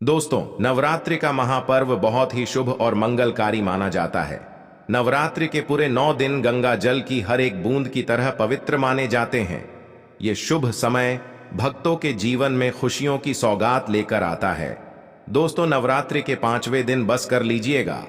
दोस्तों, नवरात्रि का महापर्व बहुत ही शुभ और मंगलकारी माना जाता है। नवरात्रि के पूरे 9 दिन गंगा जल की हर एक बूंद की तरह पवित्र माने जाते हैं। ये शुभ समय भक्तों के जीवन में खुशियों की सौगात लेकर आता है। दोस्तों, नवरात्रि के 5वें दिन बस कर लीजिएगा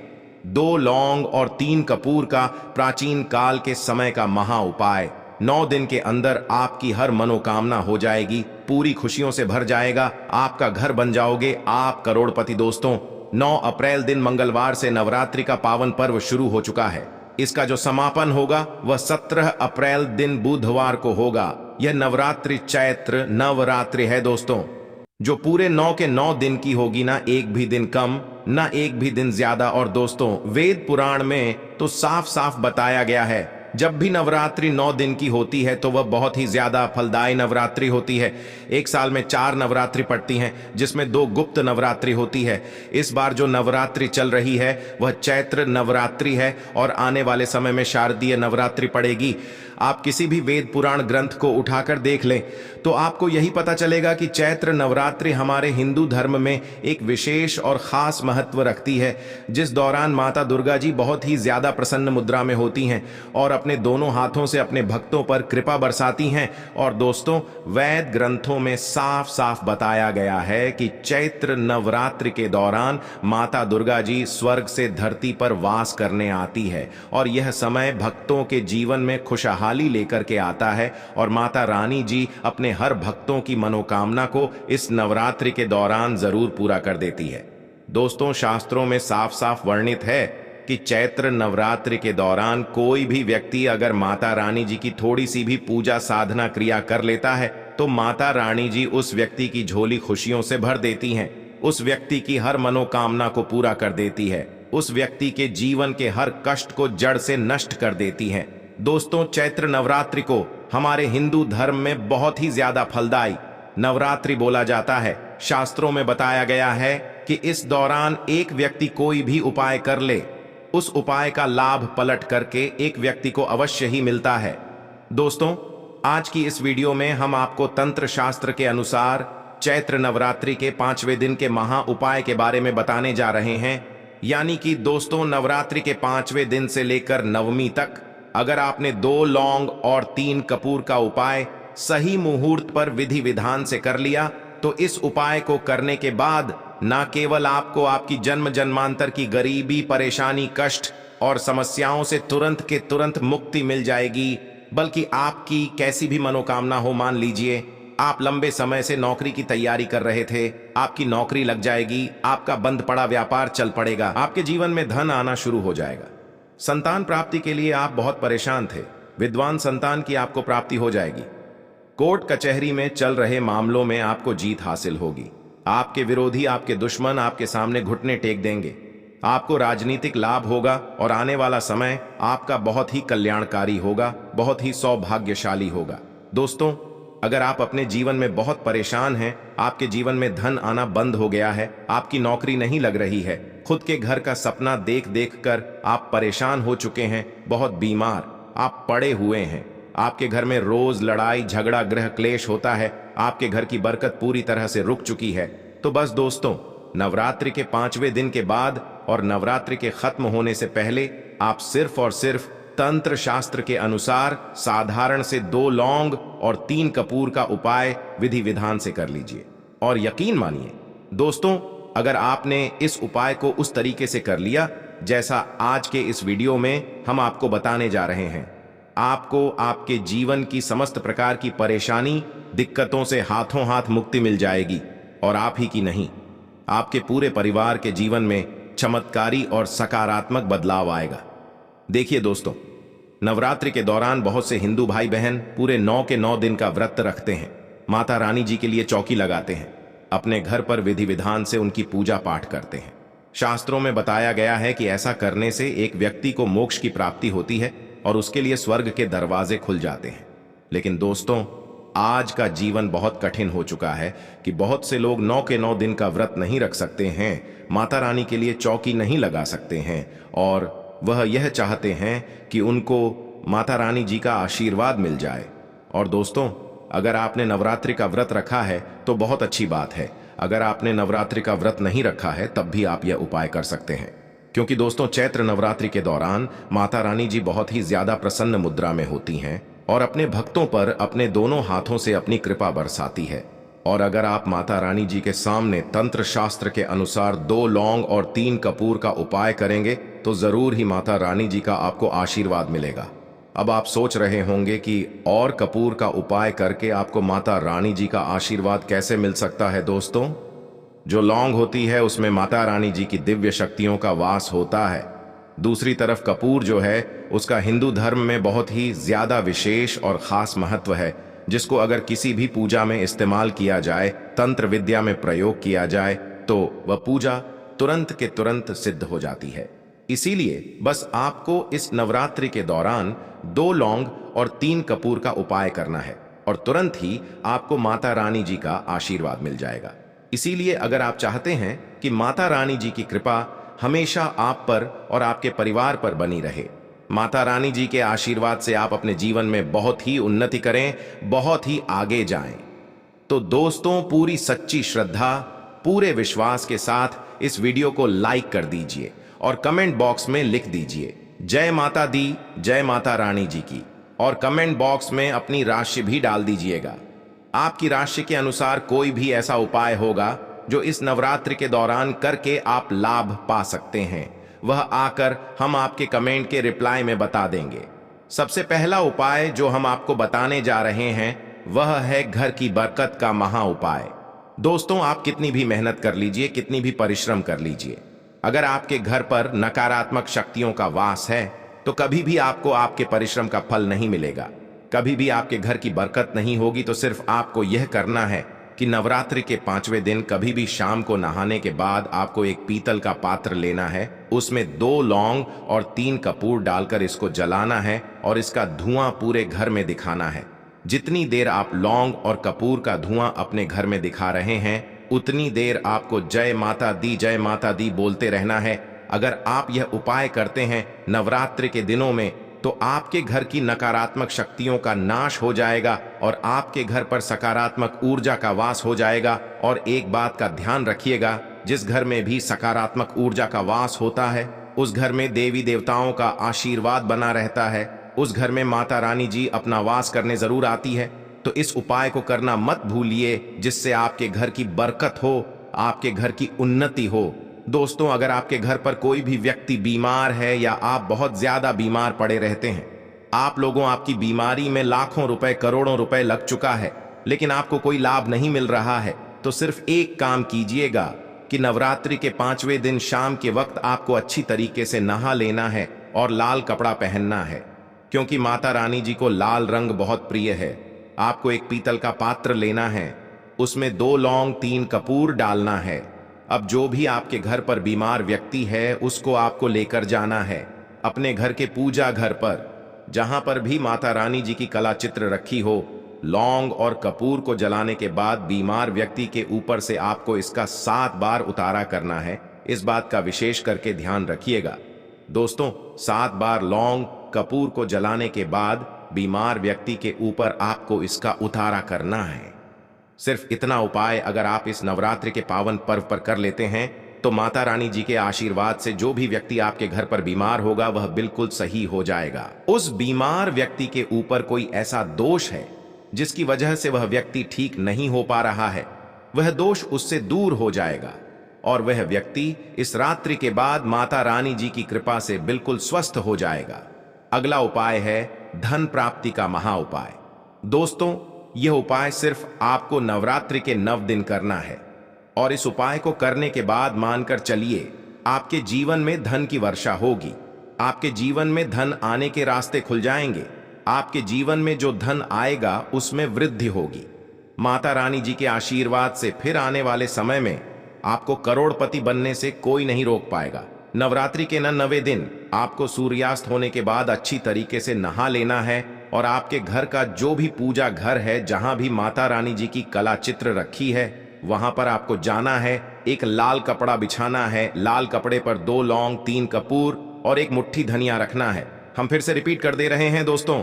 2 लौंग और 3 कपूर का प्राचीन काल के समय का महा उपाय। 9 दिन के अंदर आपकी हर मनोकामना हो जाएगी, पूरी खुशियों से भर जाएगा, आपका घर बन जाओगे, आप करोड़पति। दोस्तों, 9 अप्रैल दिन मंगलवार से नवरात्रि का पावन पर्व शुरू हो चुका है। इसका जो समापन होगा वह 17 अप्रैल दिन बुधवार को होगा। यह नवरात्रि चैत्र नवरात्रि है दोस्तों, जो पूरे 9 के 9 दिन की होगी, ना एक भी दिन कम ना एक भी दिन ज्यादा। और दोस्तों, वेद पुराण में तो साफ साफ बताया गया है, जब भी नवरात्रि 9 दिन की होती है तो वह बहुत ही ज्यादा फलदायी नवरात्रि होती है। एक साल में 4 नवरात्रि पड़ती हैं, जिसमें 2 गुप्त नवरात्रि होती है। इस बार जो नवरात्रि चल रही है वह चैत्र नवरात्रि है और आने वाले समय में शारदीय नवरात्रि पड़ेगी। आप किसी भी वेद पुराण ग्रंथ को उठाकर देख लें तो आपको यही पता चलेगा कि चैत्र नवरात्रि हमारे हिंदू धर्म में एक विशेष और खास महत्व रखती है, जिस दौरान माता दुर्गा जी बहुत ही ज्यादा प्रसन्न मुद्रा में होती हैं और अपने दोनों हाथों से अपने भक्तों पर कृपा बरसाती हैं। और दोस्तों, वैद ग्रंथों में साफ साफ बताया गया है कि चैत्र नवरात्रि के दौरान माता दुर्गा जी स्वर्ग से धरती पर वास करने आती है और यह समय भक्तों के जीवन में खुशहाली लेकर के आता है और माता रानी जी अपने हर भक्तों की मनोकामना को इस नवरात्रि के दौरान जरूर पूरा कर देती है। दोस्तों, शास्त्रों में साफ साफ वर्णित है कि चैत्र नवरात्रि के दौरान कोई भी व्यक्ति अगर माता रानी जी की थोड़ी सी भी पूजा साधना क्रिया कर लेता है तो माता रानी जी उस व्यक्ति की झोली खुशियों से भर देती हैं, उस व्यक्ति की हर मनोकामना को पूरा कर देती है, उस व्यक्ति के जीवन के हर कष्ट को जड़ से नष्ट कर देती हैं। दोस्तों, चैत्र नवरात्रि को हमारे हिंदू धर्म में बहुत ही ज्यादा फलदायी नवरात्रि बोला जाता है। शास्त्रों में बताया गया है कि इस दौरान एक व्यक्ति कोई भी उपाय कर ले, उस उपाय का लाभ पलट करके एक व्यक्ति को अवश्य ही मिलता है। दोस्तों, आज की इस वीडियो में हम आपको तंत्र शास्त्र के अनुसार चैत्र नवरात्रि के 5वें दिन के महा उपाय के बारे में बताने जा रहे हैं। यानी कि दोस्तों, नवरात्रि के 5वें दिन से लेकर नवमी तक अगर आपने 2 लौंग और 3 कपूर का उपाय सही मुहूर्त पर विधि विधान से कर लिया तो इस उपाय को करने के बाद न केवल आपको आपकी जन्म जन्मांतर की गरीबी, परेशानी, कष्ट और समस्याओं से तुरंत के तुरंत मुक्ति मिल जाएगी, बल्कि आपकी कैसी भी मनोकामना हो, मान लीजिए आप लंबे समय से नौकरी की तैयारी कर रहे थे, आपकी नौकरी लग जाएगी, आपका बंद पड़ा व्यापार चल पड़ेगा, आपके जीवन में धन आना शुरू हो जाएगा। संतान प्राप्ति के लिए आप बहुत परेशान थे, विद्वान संतान की आपको प्राप्ति हो जाएगी। कोर्ट कचहरी में चल रहे मामलों में आपको जीत हासिल होगी। आपके विरोधी, आपके दुश्मन आपके सामने घुटने टेक देंगे। आपको राजनीतिक लाभ होगा और आने वाला समय आपका बहुत ही कल्याणकारी होगा, बहुत ही सौभाग्यशाली होगा। दोस्तों, अगर आप अपने जीवन में बहुत परेशान हैं, आपके जीवन में धन आना बंद हो गया है, आपकी नौकरी नहीं लग रही है, खुद के घर का सपना देख देख कर आप परेशान हो चुके हैं, बहुत बीमार आप पड़े हुए हैं, आपके घर में रोज लड़ाई झगड़ा गृह क्लेश होता है, आपके घर की बरकत पूरी तरह से रुक चुकी है, तो बस दोस्तों, नवरात्रि के 5वें दिन के बाद और नवरात्रि के खत्म होने से पहले आप सिर्फ और सिर्फ तंत्र शास्त्र के अनुसार साधारण से 2 लौंग और 3 कपूर का उपाय विधि विधान से कर लीजिए। और यकीन मानिए दोस्तों, अगर आपने इस उपाय को उस तरीके से कर लिया जैसा आज के इस वीडियो में हम आपको बताने जा रहे हैं, आपको आपके जीवन की समस्त प्रकार की परेशानी दिक्कतों से हाथों हाथ मुक्ति मिल जाएगी। और आप ही की नहीं, आपके पूरे परिवार के जीवन में चमत्कारी और सकारात्मक बदलाव आएगा। देखिए दोस्तों, नवरात्रि के दौरान बहुत से हिंदू भाई बहन पूरे 9 के 9 दिन का व्रत रखते हैं, माता रानी जी के लिए चौकी लगाते हैं, अपने घर पर विधि विधान से उनकी पूजा पाठ करते हैं। शास्त्रों में बताया गया है कि ऐसा करने से एक व्यक्ति को मोक्ष की प्राप्ति होती है और उसके लिए स्वर्ग के दरवाजे खुल जाते हैं। लेकिन दोस्तों, आज का जीवन बहुत कठिन हो चुका है कि बहुत से लोग 9 के 9 दिन का व्रत नहीं रख सकते हैं, माता रानी के लिए चौकी नहीं लगा सकते हैं और वह यह चाहते हैं कि उनको माता रानी जी का आशीर्वाद मिल जाए। और दोस्तों, अगर आपने नवरात्रि का व्रत रखा है तो बहुत अच्छी बात है, अगर आपने नवरात्रि का व्रत नहीं रखा है तब भी आप यह उपाय कर सकते हैं, क्योंकि दोस्तों चैत्र नवरात्रि के दौरान माता रानी जी बहुत ही ज्यादा प्रसन्न मुद्रा में होती हैं और अपने भक्तों पर अपने दोनों हाथों से अपनी कृपा बरसाती है। और अगर आप माता रानी जी के सामने तंत्र शास्त्र के अनुसार 2 लौंग और 3 कपूर का उपाय करेंगे तो जरूर ही माता रानी जी का आपको आशीर्वाद मिलेगा। अब आप सोच रहे होंगे कि और कपूर का उपाय करके आपको माता रानी जी का आशीर्वाद कैसे मिल सकता है। दोस्तों, जो लौंग होती है उसमें माता रानी जी की दिव्य शक्तियों का वास होता है। दूसरी तरफ कपूर जो है उसका हिंदू धर्म में बहुत ही ज्यादा विशेष और खास महत्व है, जिसको अगर किसी भी पूजा में इस्तेमाल किया जाए, तंत्र विद्या में प्रयोग किया जाए तो वह पूजा तुरंत के तुरंत सिद्ध हो जाती है। इसीलिए बस आपको इस नवरात्रि के दौरान 2 लौंग और 3 कपूर का उपाय करना है और तुरंत ही आपको माता रानी जी का आशीर्वाद मिल जाएगा। इसीलिए अगर आप चाहते हैं कि माता रानी जी की कृपा हमेशा आप पर और आपके परिवार पर बनी रहे, माता रानी जी के आशीर्वाद से आप अपने जीवन में बहुत ही उन्नति करें, बहुत ही आगे जाएं, तो दोस्तों पूरी सच्ची श्रद्धा, पूरे विश्वास के साथ इस वीडियो को लाइक कर दीजिए और कमेंट बॉक्स में लिख दीजिए जय माता दी, जय माता रानी जी की, और कमेंट बॉक्स में अपनी राशि भी डाल दीजिएगा। आपकी राशि के अनुसार कोई भी ऐसा उपाय होगा जो इस नवरात्रि के दौरान करके आप लाभ पा सकते हैं, वह आकर हम आपके कमेंट के रिप्लाई में बता देंगे। सबसे पहला उपाय जो हम आपको बताने जा रहे हैं वह है घर की बरकत का महा उपाय। दोस्तों, आप कितनी भी मेहनत कर लीजिए, कितनी भी परिश्रम कर लीजिए, अगर आपके घर पर नकारात्मक शक्तियों का वास है तो कभी भी आपको आपके परिश्रम का फल नहीं मिलेगा, कभी भी आपके घर की बरकत नहीं होगी। तो सिर्फ आपको यह करना है कि नवरात्रि के 5वें दिन कभी भी शाम को नहाने के बाद आपको एक पीतल का पात्र लेना है, उसमें 2 लौंग और 3 कपूर डालकर इसको जलाना है और इसका धुआं पूरे घर में दिखाना है। जितनी देर आप लौंग और कपूर का धुआं अपने घर में दिखा रहे हैं उतनी देर आपको जय माता दी, जय माता दी बोलते रहना है। अगर आप यह उपाय करते हैं नवरात्रि के दिनों में तो आपके घर की नकारात्मक शक्तियों का नाश हो जाएगा और आपके घर पर सकारात्मक ऊर्जा का वास हो जाएगा। और एक बात का ध्यान रखिएगा, जिस घर में भी सकारात्मक ऊर्जा का वास होता है उस घर में देवी देवताओं का आशीर्वाद बना रहता है, उस घर में माता रानी जी अपना वास करने जरूर आती है। तो इस उपाय को करना मत भूलिए, जिससे आपके घर की बरकत हो, आपके घर की उन्नति हो। दोस्तों, अगर आपके घर पर कोई भी व्यक्ति बीमार है या आप बहुत ज्यादा बीमार पड़े रहते हैं, आप लोगों आपकी बीमारी में लाखों रुपए, करोड़ों रुपए लग चुका है लेकिन आपको कोई लाभ नहीं मिल रहा है, तो सिर्फ एक काम कीजिएगा कि नवरात्रि के 5वें दिन शाम के वक्त आपको अच्छी तरीके से नहा लेना है और लाल कपड़ा पहनना है, क्योंकि माता रानी जी को लाल रंग बहुत प्रिय है। आपको एक पीतल का पात्र लेना है, उसमें 2 लौंग 3 कपूर डालना है। अब जो भी आपके घर पर बीमार व्यक्ति है उसको आपको लेकर जाना है अपने घर के पूजा घर पर, जहां पर भी माता रानी जी की कला चित्र रखी हो। लौंग और कपूर को जलाने के बाद बीमार व्यक्ति के ऊपर से आपको इसका 7 बार उतारा करना है। इस बात का विशेष करके ध्यान रखिएगा दोस्तों, 7 बार लौंग कपूर को जलाने के बाद बीमार व्यक्ति के ऊपर आपको इसका उतारा करना है। सिर्फ इतना उपाय अगर आप इस नवरात्रि के पावन पर्व पर कर लेते हैं तो माता रानी जी के आशीर्वाद से जो भी व्यक्ति आपके घर पर बीमार होगा वह बिल्कुल सही हो जाएगा। उस बीमार व्यक्ति के ऊपर कोई ऐसा दोष है जिसकी वजह से वह व्यक्ति ठीक नहीं हो पा रहा है, वह दोष उससे दूर हो जाएगा और वह व्यक्ति इस रात्रि के बाद माता रानी जी की कृपा से बिल्कुल स्वस्थ हो जाएगा। अगला उपाय है धन प्राप्ति का महा उपाय। दोस्तों, यह उपाय सिर्फ आपको नवरात्रि के 9 दिन करना है और इस उपाय को करने के बाद मानकर चलिए आपके जीवन में धन की वर्षा होगी, आपके जीवन में धन आने के रास्ते खुल जाएंगे, आपके जीवन में जो धन आएगा उसमें वृद्धि होगी। माता रानी जी के आशीर्वाद से फिर आने वाले समय में आपको करोड़पति बनने से कोई नहीं रोक पाएगा। नवरात्रि के 9वें दिन आपको सूर्यास्त होने के बाद अच्छी तरीके से नहा लेना है और आपके घर का जो भी पूजा घर है, जहां भी माता रानी जी की कला चित्र रखी है, वहां पर आपको जाना है। एक लाल कपड़ा बिछाना है, लाल कपड़े पर 2 लौंग 3 कपूर और एक मुट्ठी धनिया रखना है। हम फिर से रिपीट कर दे रहे हैं दोस्तों,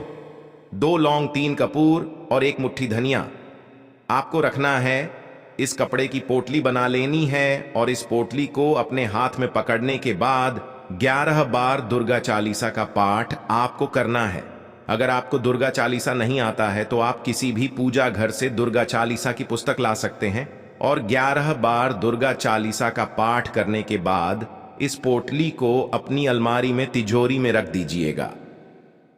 2 लौंग 3 कपूर और एक मुट्ठी धनिया आपको रखना है इस कपड़े की पोटली बना लेनी है और इस पोटली को अपने हाथ में पकड़ने के बाद 11 बार दुर्गा चालीसा का पाठ आपको करना है। अगर आपको दुर्गा चालीसा नहीं आता है तो आप किसी भी पूजा घर से दुर्गा चालीसा की पुस्तक ला सकते हैं और 11 बार दुर्गा चालीसा का पाठ करने के बाद इस पोटली को अपनी अलमारी में तिजोरी में रख दीजिएगा।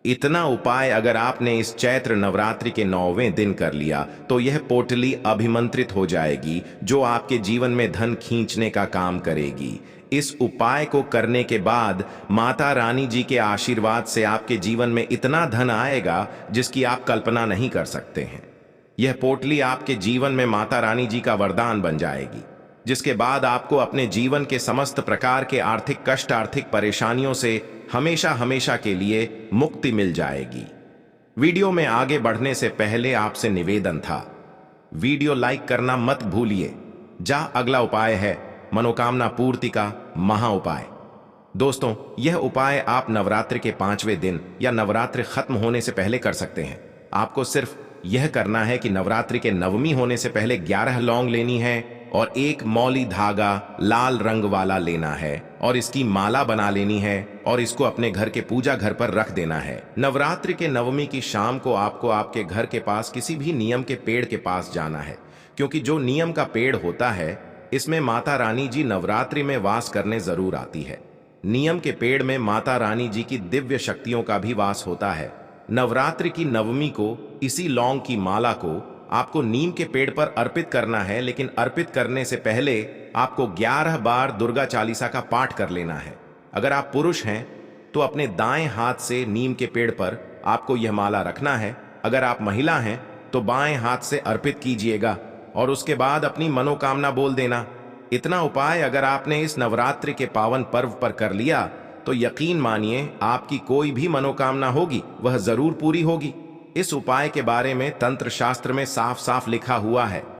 इतना उपाय अगर आपने इस चैत्र नवरात्रि के 9वें दिन कर लिया तो यह पोटली अभिमंत्रित हो जाएगी, जो आपके जीवन में धन खींचने का काम करेगी। इस उपाय को करने के बाद माता रानी जी के आशीर्वाद से आपके जीवन में इतना धन आएगा जिसकी आप कल्पना नहीं कर सकते हैं। यह पोटली आपके जीवन में माता रानी जी का वरदान बन जाएगी, जिसके बाद आपको अपने जीवन के समस्त प्रकार के आर्थिक कष्ट, आर्थिक परेशानियों से हमेशा हमेशा के लिए मुक्ति मिल जाएगी। वीडियो में आगे बढ़ने से पहले आपसे निवेदन था, वीडियो लाइक करना मत भूलिए। अगला उपाय है मनोकामना पूर्ति का महा उपाय। दोस्तों, यह उपाय आप नवरात्रि के 5वें दिन या नवरात्रि खत्म होने से पहले कर सकते हैं। आपको सिर्फ यह करना है कि नवरात्रि के नवमी होने से पहले 11 लौंग लेनी है और एक मौली धागा लाल रंग वाला लेना है और इसकी माला बना लेनी है और इसको अपने घर के पूजा घर पर रख देना है। नवरात्रि के नवमी की शाम को आपको आपके घर के पास किसी भी नियम के पेड़ के पास जाना है, क्योंकि जो नियम का पेड़ होता है इसमें माता रानी जी नवरात्रि में वास करने जरूर आती है। नियम के पेड़ में माता रानी जी की दिव्य शक्तियों का भी वास होता है। नवरात्रि की नवमी को इसी लौंग की माला को आपको नीम के पेड़ पर अर्पित करना है, लेकिन अर्पित करने से पहले आपको 11 बार दुर्गा चालीसा का पाठ कर लेना है। अगर आप पुरुष हैं तो अपने दाएं हाथ से नीम के पेड़ पर आपको यह माला रखना है। अगर आप महिला हैं तो बाएं हाथ से अर्पित कीजिएगा और उसके बाद अपनी मनोकामना बोल देना। इतना उपाय अगर आपने इस नवरात्रि के पावन पर्व पर कर लिया तो यकीन मानिए आपकी कोई भी मनोकामना होगी वह जरूर पूरी होगी। इस उपाय के बारे में तंत्र शास्त्र में साफ साफ लिखा हुआ है।